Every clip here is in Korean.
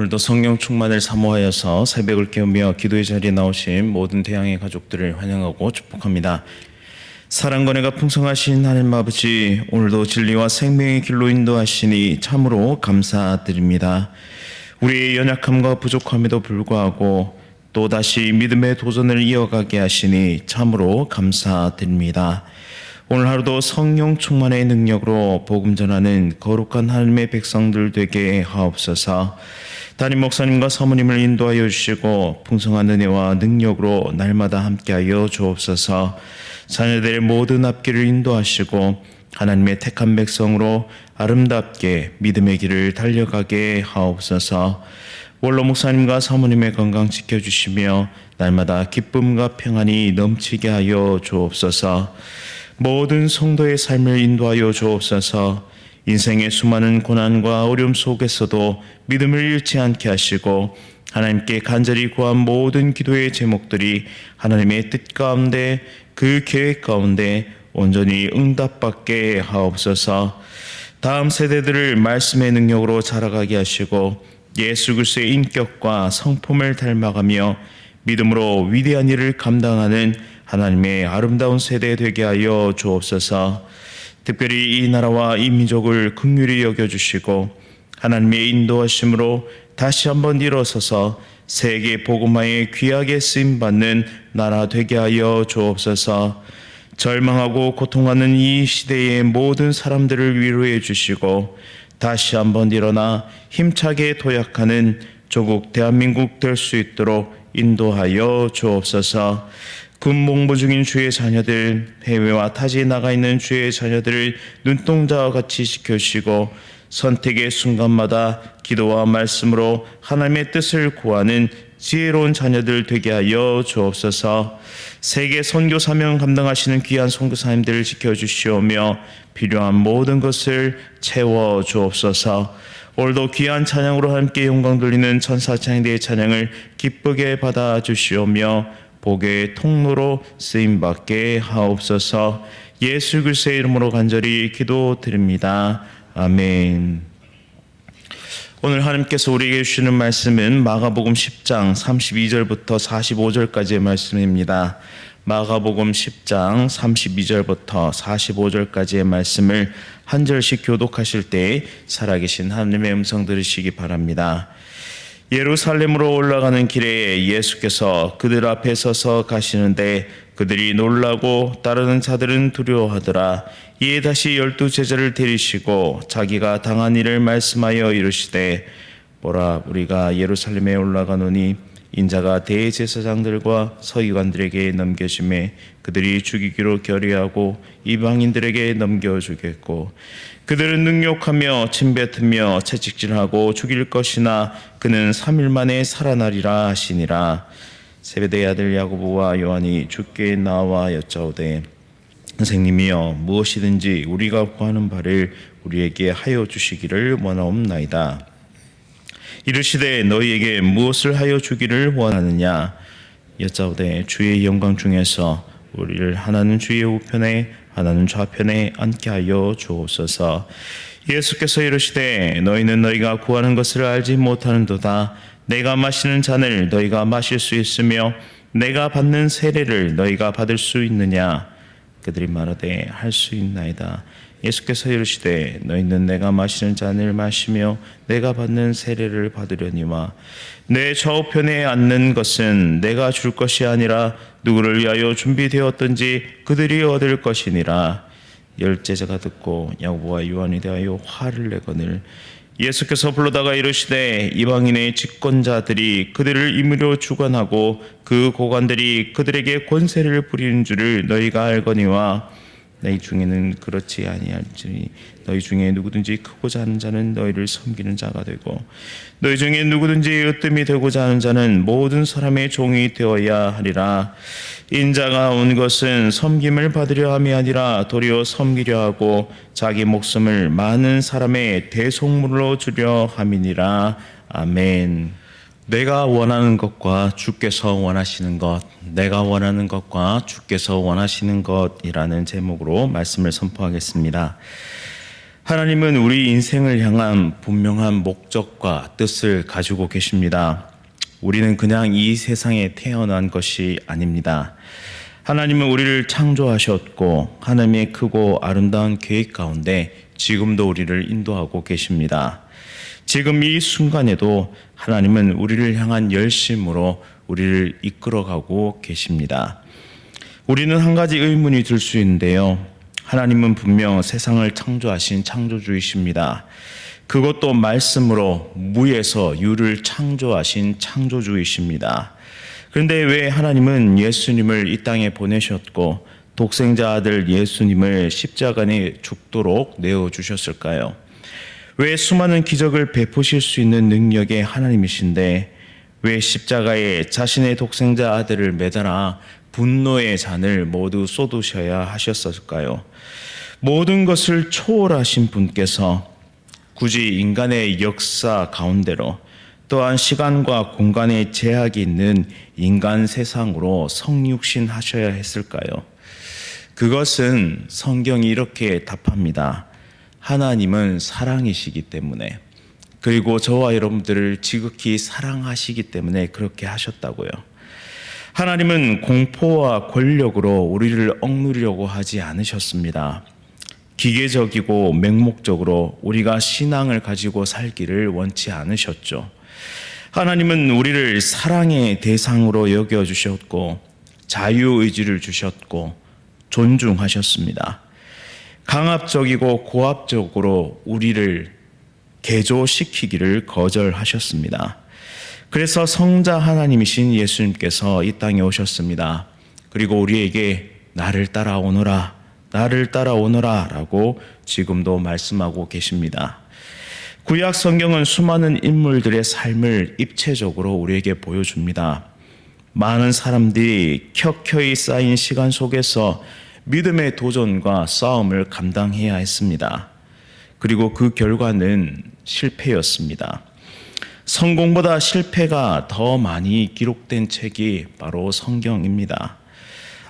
오늘도 성령 충만을 사모하여서 새벽을 깨우며 기도의 자리에 나오신 모든 태양의 가족들을 환영하고 축복합니다. 사랑과 은혜가 풍성하신 하나님 아버지, 오늘도 진리와 생명의 길로 인도하시니 참으로 감사드립니다. 우리의 연약함과 부족함에도 불구하고 또다시 믿음의 도전을 이어가게 하시니 참으로 감사드립니다. 오늘 하루도 성령 충만의 능력으로 복음 전하는 거룩한 하나님의 백성들 되게 하옵소서. 담임 목사님과 사모님을 인도하여 주시고 풍성한 은혜와 능력으로 날마다 함께하여 주옵소서. 자녀들의 모든 앞길을 인도하시고 하나님의 택한 백성으로 아름답게 믿음의 길을 달려가게 하옵소서. 원로 목사님과 사모님의 건강 지켜주시며 날마다 기쁨과 평안이 넘치게 하여 주옵소서. 모든 성도의 삶을 인도하여 주옵소서. 인생의 수많은 고난과 어려움 속에서도 믿음을 잃지 않게 하시고 하나님께 간절히 구한 모든 기도의 제목들이 하나님의 뜻 가운데 그 계획 가운데 온전히 응답받게 하옵소서. 다음 세대들을 말씀의 능력으로 자라가게 하시고 예수 그리스도의 인격과 성품을 닮아가며 믿음으로 위대한 일을 감당하는 하나님의 아름다운 세대 되게 하여 주옵소서. 특별히 이 나라와 이 민족을 긍휼히 여겨주시고 하나님의 인도하심으로 다시 한번 일어서서 세계 복음화에 귀하게 쓰임받는 나라 되게 하여 주옵소서. 절망하고 고통하는 이 시대의 모든 사람들을 위로해 주시고 다시 한번 일어나 힘차게 도약하는 조국 대한민국 될 수 있도록 인도하여 주옵소서. 군복무 중인 주의 자녀들, 해외와 타지에 나가 있는 주의 자녀들을 눈동자와 같이 지켜주시고 선택의 순간마다 기도와 말씀으로 하나님의 뜻을 구하는 지혜로운 자녀들 되게 하여 주옵소서. 세계 선교 사명 감당하시는 귀한 선교사님들을 지켜주시오며 필요한 모든 것을 채워 주옵소서. 오늘도 귀한 찬양으로 함께 영광 돌리는 천사 찬양대의 찬양을 기쁘게 받아 주시오며 복의 통로로 쓰임받게 하옵소서. 예수 그리스도의 이름으로 간절히 기도드립니다. 아멘. 오늘 하나님께서 우리에게 주시는 말씀은 마가복음 10장 32절부터 45절까지의 말씀입니다. 마가복음 10장 32절부터 45절까지의 말씀을 한 절씩 교독하실 때 살아계신 하나님의 음성 들으시기 바랍니다. 예루살렘으로 올라가는 길에 예수께서 그들 앞에 서서 가시는데 그들이 놀라고 따르는 자들은 두려워하더라. 이에 다시 12 제자를 데리시고 자기가 당한 일을 말씀하여 이르시되 보라, 우리가 예루살렘에 올라가노니 인자가 대제사장들과 서기관들에게 넘겨짐에 그들이 죽이기로 결의하고 이방인들에게 넘겨주겠고 그들은 능욕하며 침뱉으며 채찍질하고 죽일 것이나 그는 3일 만에 살아나리라 하시니라. 세베대의 아들 야고보와 요한이 주께 나와 여짜오되 선생님이여, 무엇이든지 우리가 구하는 바를 우리에게 하여 주시기를 원하옵나이다. 이르시되 너희에게 무엇을 하여 주기를 원하느냐? 여짜오되 주의 영광 중에서 우리를 하나는 주의 우편에 하나는 좌편에 앉게 하여 주옵소서. 예수께서 이르시되 너희는 너희가 구하는 것을 알지 못하는도다. 내가 마시는 잔을 너희가 마실 수 있으며 내가 받는 세례를 너희가 받을 수 있느냐? 그들이 말하되 할 수 있나이다. 예수께서 이르시되 너희는 내가 마시는 잔을 마시며 내가 받는 세례를 받으려니와 내 좌우편에 앉는 것은 내가 줄 것이 아니라 누구를 위하여 준비되었든지 그들이 얻을 것이니라. 10 제자가 듣고 야고보와 요한에 대하여 화를 내거늘 예수께서 불러다가 이르시되 이방인의 집권자들이 그들을 임의로 주관하고 그 고관들이 그들에게 권세를 부리는 줄을 너희가 알거니와 너희 중에는 그렇지 아니할지니 너희 중에 누구든지 크고자 하는 자는 너희를 섬기는 자가 되고 너희 중에 누구든지 으뜸이 되고자 하는 자는 모든 사람의 종이 되어야 하리라. 인자가 온 것은 섬김을 받으려 함이 아니라 도리어 섬기려 하고 자기 목숨을 많은 사람의 대속물로 주려 함이니라. 아멘. 내가 원하는 것과 주께서 원하시는 것, 내가 원하는 것과 주께서 원하시는 것이라는 제목으로 말씀을 선포하겠습니다. 하나님은 우리 인생을 향한 분명한 목적과 뜻을 가지고 계십니다. 우리는 그냥 이 세상에 태어난 것이 아닙니다. 하나님은 우리를 창조하셨고 하나님의 크고 아름다운 계획 가운데 지금도 우리를 인도하고 계십니다. 지금 이 순간에도 하나님은 우리를 향한 열심으로 우리를 이끌어가고 계십니다. 우리는 한 가지 의문이 들 수 있는데요. 하나님은 분명 세상을 창조하신 창조주이십니다. 그것도 말씀으로 무에서 유를 창조하신 창조주이십니다. 그런데 왜 하나님은 예수님을 이 땅에 보내셨고 독생자 아들 예수님을 십자가에 죽도록 내어주셨을까요? 왜 수많은 기적을 베푸실 수 있는 능력의 하나님이신데 왜 십자가에 자신의 독생자 아들을 매달아 분노의 잔을 모두 쏟으셔야 하셨을까요? 모든 것을 초월하신 분께서 굳이 인간의 역사 가운데로 또한 시간과 공간의 제약이 있는 인간 세상으로 성육신 하셔야 했을까요? 그것은 성경이 이렇게 답합니다. 하나님은 사랑이시기 때문에, 그리고 저와 여러분들을 지극히 사랑하시기 때문에 그렇게 하셨다고요. 하나님은 공포와 권력으로 우리를 억누르려고 하지 않으셨습니다. 기계적이고 맹목적으로 우리가 신앙을 가지고 살기를 원치 않으셨죠. 하나님은 우리를 사랑의 대상으로 여겨주셨고 자유의지를 주셨고 존중하셨습니다. 강압적이고 고압적으로 우리를 개조시키기를 거절하셨습니다. 그래서 성자 하나님이신 예수님께서 이 땅에 오셨습니다. 그리고 우리에게 나를 따라오너라, 나를 따라오너라 라고 지금도 말씀하고 계십니다. 구약 성경은 수많은 인물들의 삶을 입체적으로 우리에게 보여줍니다. 많은 사람들이 켜켜이 쌓인 시간 속에서 믿음의 도전과 싸움을 감당해야 했습니다. 그리고 그 결과는 실패였습니다. 성공보다 실패가 더 많이 기록된 책이 바로 성경입니다.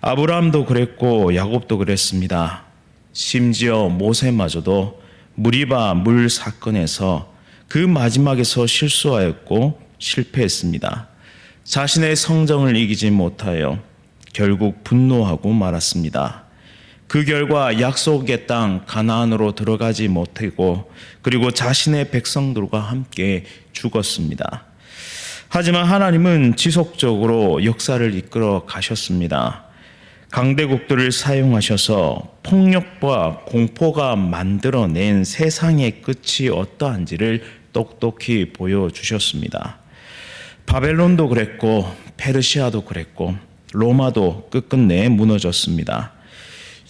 아브라함도 그랬고 야곱도 그랬습니다. 심지어 모세마저도 무리바 물 사건에서 그 마지막에서 실수하였고 실패했습니다. 자신의 성정을 이기지 못하여 결국 분노하고 말았습니다. 그 결과 약속의 땅 가나안으로 들어가지 못하고 그리고 자신의 백성들과 함께 죽었습니다. 하지만 하나님은 지속적으로 역사를 이끌어 가셨습니다. 강대국들을 사용하셔서 폭력과 공포가 만들어낸 세상의 끝이 어떠한지를 똑똑히 보여주셨습니다. 바벨론도 그랬고 페르시아도 그랬고 로마도 끝끝내 무너졌습니다.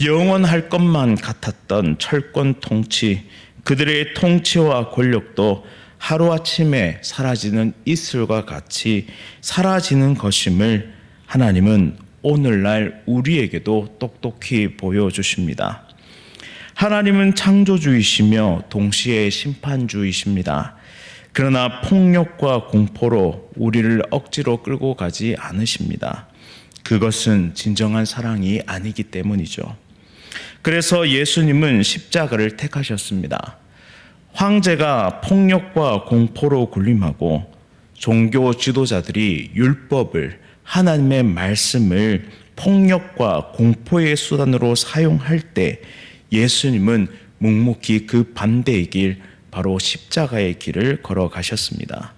영원할 것만 같았던 철권 통치, 그들의 통치와 권력도 하루아침에 사라지는 이슬과 같이 사라지는 것임을 하나님은 오늘날 우리에게도 똑똑히 보여주십니다. 하나님은 창조주이시며 동시에 심판주이십니다. 그러나 폭력과 공포로 우리를 억지로 끌고 가지 않으십니다. 그것은 진정한 사랑이 아니기 때문이죠. 그래서 예수님은 십자가를 택하셨습니다. 황제가 폭력과 공포로 군림하고 종교 지도자들이 율법을, 하나님의 말씀을 폭력과 공포의 수단으로 사용할 때 예수님은 묵묵히 그 반대의 길, 바로 십자가의 길을 걸어가셨습니다.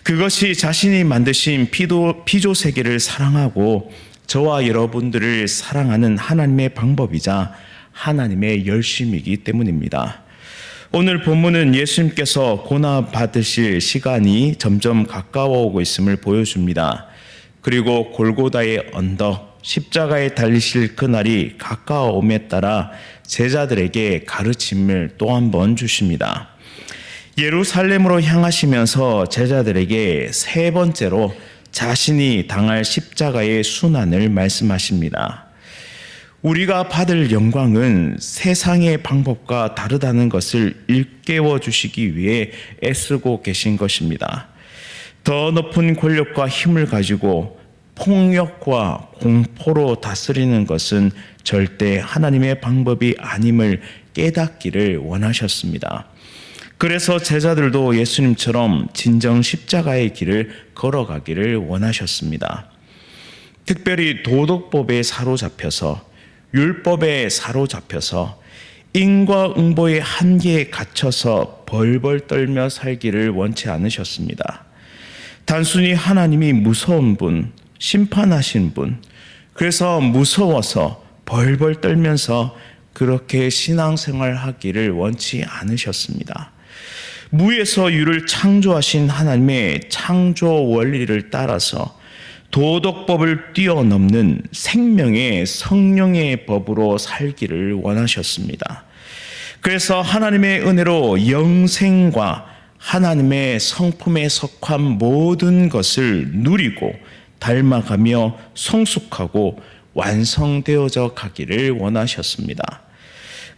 그것이 자신이 만드신 피조 세계를 사랑하고 저와 여러분들을 사랑하는 하나님의 방법이자 하나님의 열심이기 때문입니다. 오늘 본문은 예수님께서 고난 받으실 시간이 점점 가까워오고 있음을 보여줍니다. 그리고 골고다의 언덕, 십자가에 달리실 그날이 가까워옴에 따라 제자들에게 가르침을 또 한 번 주십니다. 예루살렘으로 향하시면서 제자들에게 세 번째로 자신이 당할 십자가의 순환을 말씀하십니다. 우리가 받을 영광은 세상의 방법과 다르다는 것을 일깨워 주시기 위해 애쓰고 계신 것입니다. 더 높은 권력과 힘을 가지고 폭력과 공포로 다스리는 것은 절대 하나님의 방법이 아님을 깨닫기를 원하셨습니다. 그래서 제자들도 예수님처럼 진정 십자가의 길을 걸어가기를 원하셨습니다. 특별히 도덕법에 사로잡혀서, 율법에 사로잡혀서 인과응보의 한계에 갇혀서 벌벌 떨며 살기를 원치 않으셨습니다. 단순히 하나님이 무서운 분, 심판하신 분, 그래서 무서워서 벌벌 떨면서 그렇게 신앙생활 하기를 원치 않으셨습니다. 무에서 유를 창조하신 하나님의 창조 원리를 따라서 도덕법을 뛰어넘는 생명의 성령의 법으로 살기를 원하셨습니다. 그래서 하나님의 은혜로 영생과 하나님의 성품에 속한 모든 것을 누리고 닮아가며 성숙하고 완성되어져 가기를 원하셨습니다.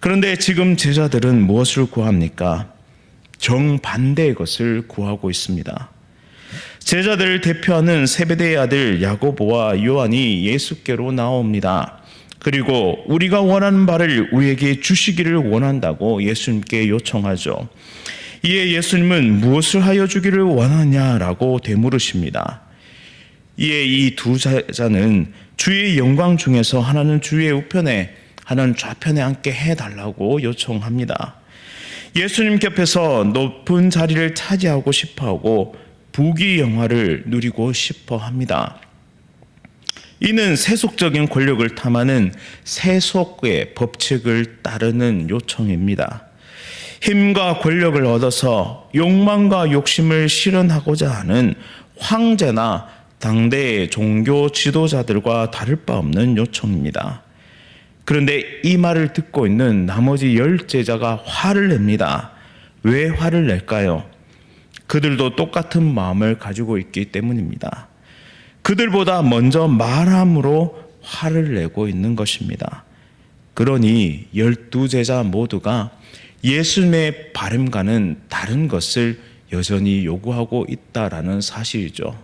그런데 지금 제자들은 무엇을 구합니까? 정반대의 것을 구하고 있습니다. 제자들을 대표하는 세베대의 아들 야고보와 요한이 예수께로 나옵니다. 그리고 우리가 원하는 바를 우리에게 주시기를 원한다고 예수님께 요청하죠. 이에 예수님은 무엇을 하여 주기를 원하냐라고 되물으십니다. 이에 이 두 제자는 주의 영광 중에서 하나는 주의 우편에, 하나는 좌편에 앉게 해달라고 요청합니다. 예수님 곁에서 높은 자리를 차지하고 싶어하고 부귀영화를 누리고 싶어합니다. 이는 세속적인 권력을 탐하는 세속의 법칙을 따르는 요청입니다. 힘과 권력을 얻어서 욕망과 욕심을 실현하고자 하는 황제나 당대의 종교 지도자들과 다를 바 없는 요청입니다. 그런데 이 말을 듣고 있는 나머지 10제자가 화를 냅니다. 왜 화를 낼까요? 그들도 똑같은 마음을 가지고 있기 때문입니다. 그들보다 먼저 말함으로 화를 내고 있는 것입니다. 그러니 12제자 모두가 예수님의 바람과는 다른 것을 여전히 요구하고 있다라는 사실이죠.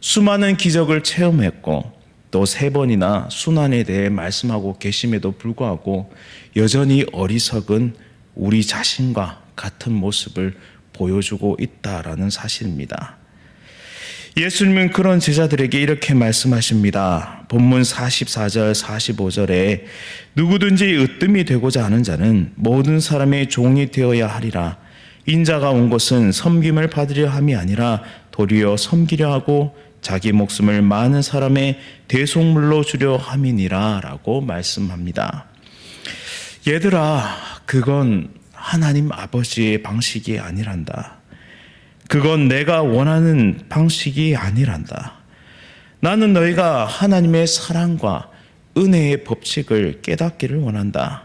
수많은 기적을 체험했고 또 3번이나 순환에 대해 말씀하고 계심에도 불구하고 여전히 어리석은 우리 자신과 같은 모습을 보여주고 있다라는 사실입니다. 예수님은 그런 제자들에게 이렇게 말씀하십니다. 본문 44절 45절에 누구든지 으뜸이 되고자 하는 자는 모든 사람의 종이 되어야 하리라. 인자가 온 것은 섬김을 받으려 함이 아니라 도리어 섬기려 하고 자기 목숨을 많은 사람의 대속물로 주려 함이니라 라고 말씀합니다. 얘들아, 그건 하나님 아버지의 방식이 아니란다. 그건 내가 원하는 방식이 아니란다. 나는 너희가 하나님의 사랑과 은혜의 법칙을 깨닫기를 원한다.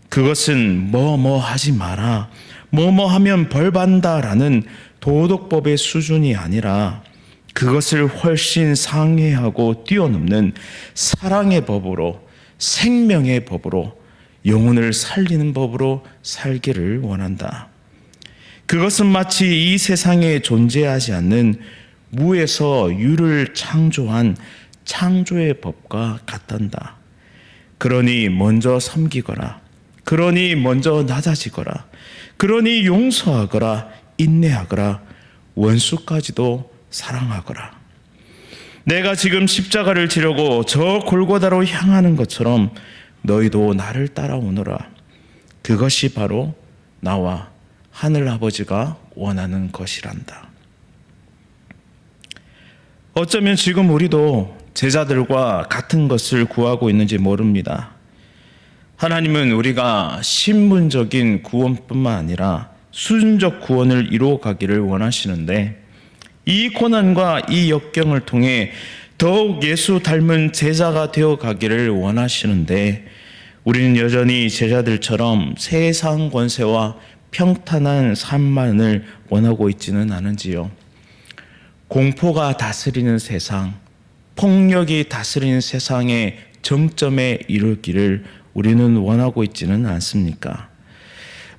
그것은 뭐 하지 마라, 뭐 하면 벌 받는다라는 도덕법의 수준이 아니라 그것을 훨씬 상회하고 뛰어넘는 사랑의 법으로, 생명의 법으로, 영혼을 살리는 법으로 살기를 원한다. 그것은 마치 이 세상에 존재하지 않는 무에서 유를 창조한 창조의 법과 같단다. 그러니 먼저 섬기거라. 그러니 먼저 낮아지거라. 그러니 용서하거라. 인내하거라. 원수까지도 사랑하거라. 내가 지금 십자가를 지려고 저 골고다로 향하는 것처럼 너희도 나를 따라오너라. 그것이 바로 나와 하늘 아버지가 원하는 것이란다. 어쩌면 지금 우리도 제자들과 같은 것을 구하고 있는지 모릅니다. 하나님은 우리가 신분적인 구원뿐만 아니라 수준적 구원을 이루어가기를 원하시는데 이 고난과 이 역경을 통해 더욱 예수 닮은 제자가 되어가기를 원하시는데 우리는 여전히 제자들처럼 세상 권세와 평탄한 삶만을 원하고 있지는 않은지요. 공포가 다스리는 세상, 폭력이 다스리는 세상의 정점에 이르기를 우리는 원하고 있지는 않습니까?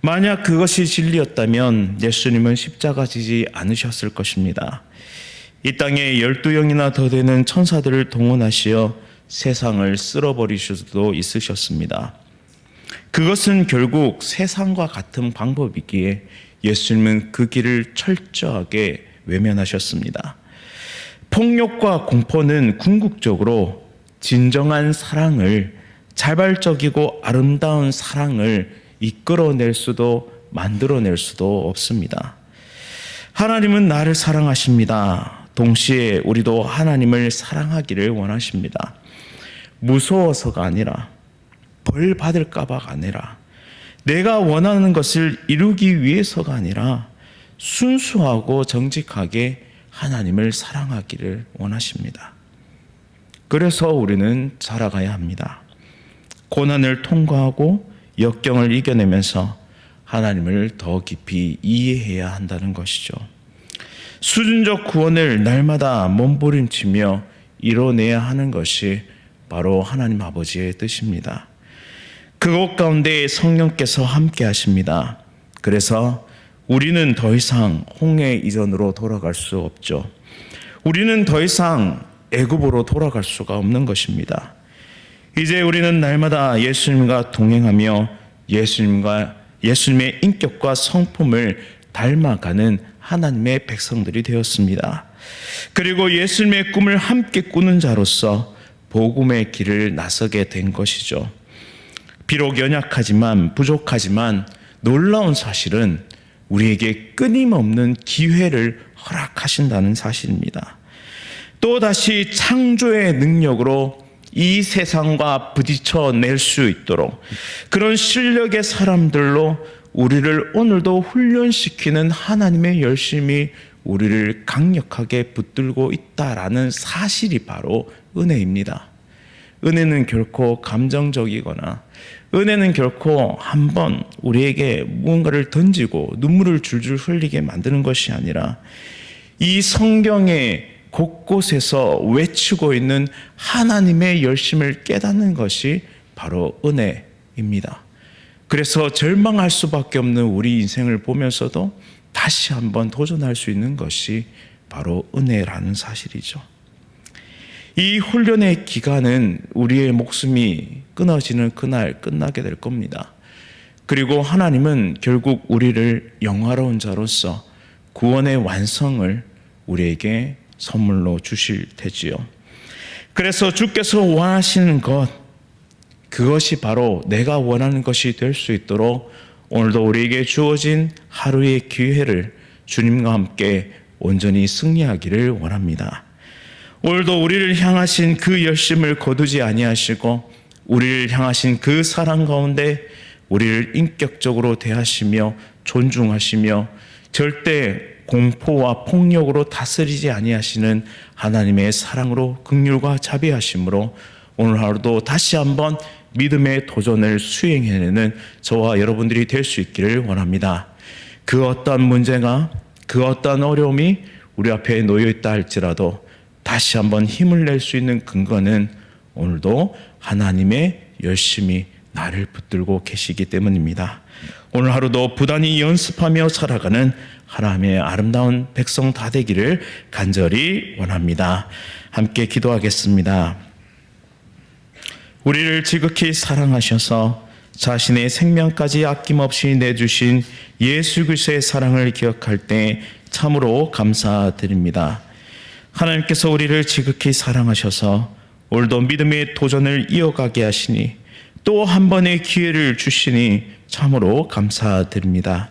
만약 그것이 진리였다면 예수님은 십자가 지지 않으셨을 것입니다. 이 땅에 12영이나 더 되는 천사들을 동원하시어 세상을 쓸어버리실 수도 있으셨습니다. 그것은 결국 세상과 같은 방법이기에 예수님은 그 길을 철저하게 외면하셨습니다. 폭력과 공포는 궁극적으로 진정한 사랑을, 자발적이고 아름다운 사랑을 이끌어낼 수도 만들어낼 수도 없습니다. 하나님은 나를 사랑하십니다. 동시에 우리도 하나님을 사랑하기를 원하십니다. 무서워서가 아니라, 벌 받을까봐가 아니라, 내가 원하는 것을 이루기 위해서가 아니라 순수하고 정직하게 하나님을 사랑하기를 원하십니다. 그래서 우리는 자라가야 합니다. 고난을 통과하고 역경을 이겨내면서 하나님을 더 깊이 이해해야 한다는 것이죠. 수준적 구원을 날마다 몸부림치며 이뤄내야 하는 것이 바로 하나님 아버지의 뜻입니다. 그것 가운데 성령께서 함께 하십니다. 그래서 우리는 더 이상 홍해 이전으로 돌아갈 수 없죠. 우리는 더 이상 애굽으로 돌아갈 수가 없는 것입니다. 이제 우리는 날마다 예수님과 동행하며 예수님의 인격과 성품을 닮아가는 하나님의 백성들이 되었습니다. 그리고 예수님의 꿈을 함께 꾸는 자로서 복음의 길을 나서게 된 것이죠. 비록 연약하지만 부족하지만 놀라운 사실은 우리에게 끊임없는 기회를 허락하신다는 사실입니다. 또다시 창조의 능력으로 이 세상과 부딪혀낼 수 있도록 그런 실력의 사람들로 우리를 오늘도 훈련시키는 하나님의 열심이 우리를 강력하게 붙들고 있다라는 사실이 바로 은혜입니다. 은혜는 결코 감정적이거나 은혜는 결코 한번 우리에게 무언가를 던지고 눈물을 줄줄 흘리게 만드는 것이 아니라 이 성경의 곳곳에서 외치고 있는 하나님의 열심을 깨닫는 것이 바로 은혜입니다. 그래서 절망할 수밖에 없는 우리 인생을 보면서도 다시 한번 도전할 수 있는 것이 바로 은혜라는 사실이죠. 이 훈련의 기간은 우리의 목숨이 끊어지는 그날 끝나게 될 겁니다. 그리고 하나님은 결국 우리를 영화로운 자로서 구원의 완성을 우리에게 선물로 주실 테지요. 그래서 주께서 원하시는 것, 그것이 바로 내가 원하는 것이 될 수 있도록 오늘도 우리에게 주어진 하루의 기회를 주님과 함께 온전히 승리하기를 원합니다. 오늘도 우리를 향하신 그 열심을 거두지 아니하시고 우리를 향하신 그 사랑 가운데 우리를 인격적으로 대하시며 존중하시며 절대 공포와 폭력으로 다스리지 아니하시는 하나님의 사랑으로 긍휼과 자비하심으로 오늘 하루도 다시 한번 믿음의 도전을 수행해내는 저와 여러분들이 될 수 있기를 원합니다. 그 어떤 문제가 그 어떤 어려움이 우리 앞에 놓여 있다 할지라도 다시 한번 힘을 낼 수 있는 근거는 오늘도 하나님의 열심히 나를 붙들고 계시기 때문입니다. 오늘 하루도 부단히 연습하며 살아가는 하나님의 아름다운 백성 다 되기를 간절히 원합니다. 함께 기도하겠습니다. 우리를 지극히 사랑하셔서 자신의 생명까지 아낌없이 내주신 예수 그리스도의 사랑을 기억할 때 참으로 감사드립니다. 하나님께서 우리를 지극히 사랑하셔서 오늘도 믿음의 도전을 이어가게 하시니 또 한 번의 기회를 주시니 참으로 감사드립니다.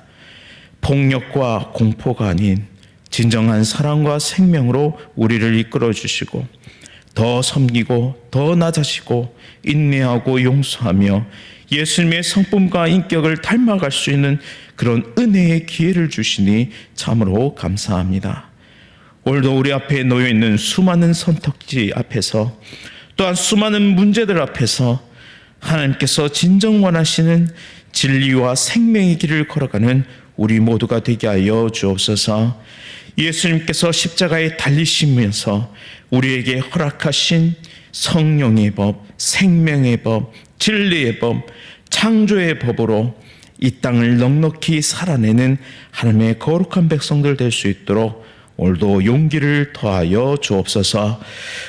폭력과 공포가 아닌 진정한 사랑과 생명으로 우리를 이끌어 주시고 더 섬기고 더 낮아지고 인내하고 용서하며 예수님의 성품과 인격을 닮아갈 수 있는 그런 은혜의 기회를 주시니 참으로 감사합니다. 오늘도 우리 앞에 놓여 있는 수많은 선택지 앞에서 또한 수많은 문제들 앞에서 하나님께서 진정 원하시는 진리와 생명의 길을 걸어가는 우리 모두가 되게 하여 주옵소서. 예수님께서 십자가에 달리시면서 우리에게 허락하신 성령의 법, 생명의 법, 진리의 법, 창조의 법으로 이 땅을 넉넉히 살아내는 하나님의 거룩한 백성들 될 수 있도록 오늘도 용기를 더하여 주옵소서.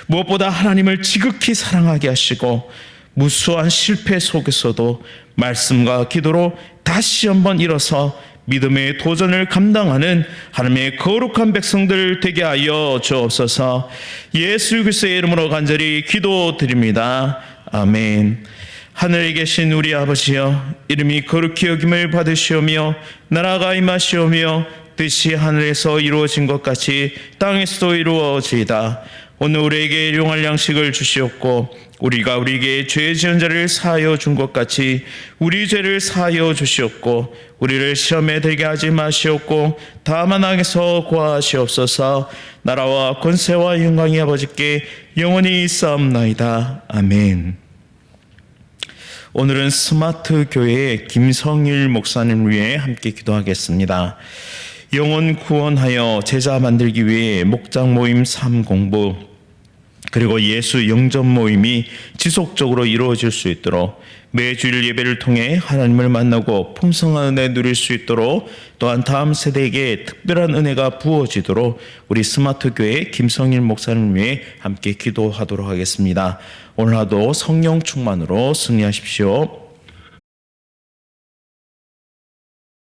무엇보다 하나님을 지극히 사랑하게 하시고 무수한 실패 속에서도 말씀과 기도로 다시 한번 일어서 믿음의 도전을 감당하는 하나님의 거룩한 백성들 되게 하여 주옵소서. 예수 그리스도의 이름으로 간절히 기도드립니다. 아멘. 하늘에 계신 우리 아버지여, 이름이 거룩히 여김을 받으시오며 나라가 임하시오며 뜻이 하늘에서 이루어진 것 같이 땅에서도 이루어지이다. 오늘 우리에게 일용할 양식을 주시옵고 우리가 우리에게 죄 지은 자를 사하여 준 것 같이 우리 죄를 사하여 주시옵고 우리를 시험에 들게 하지 마시옵고 다만 악에서 구하시옵소서. 나라와 권세와 영광이 아버지께 영원히 있사옵나이다. 아멘. 오늘은 스마트 교회의 김성일 목사님 위해 함께 기도하겠습니다. 영혼 구원하여 제자 만들기 위해 목장 모임 3공부 그리고 예수 영접 모임이 지속적으로 이루어질 수 있도록 매주일 예배를 통해 하나님을 만나고 풍성한 은혜 누릴 수 있도록 또한 다음 세대에게 특별한 은혜가 부어지도록 우리 스마트 교회 김성일 목사님 위해 함께 기도하도록 하겠습니다. 오늘 하루 성령 충만으로 승리하십시오.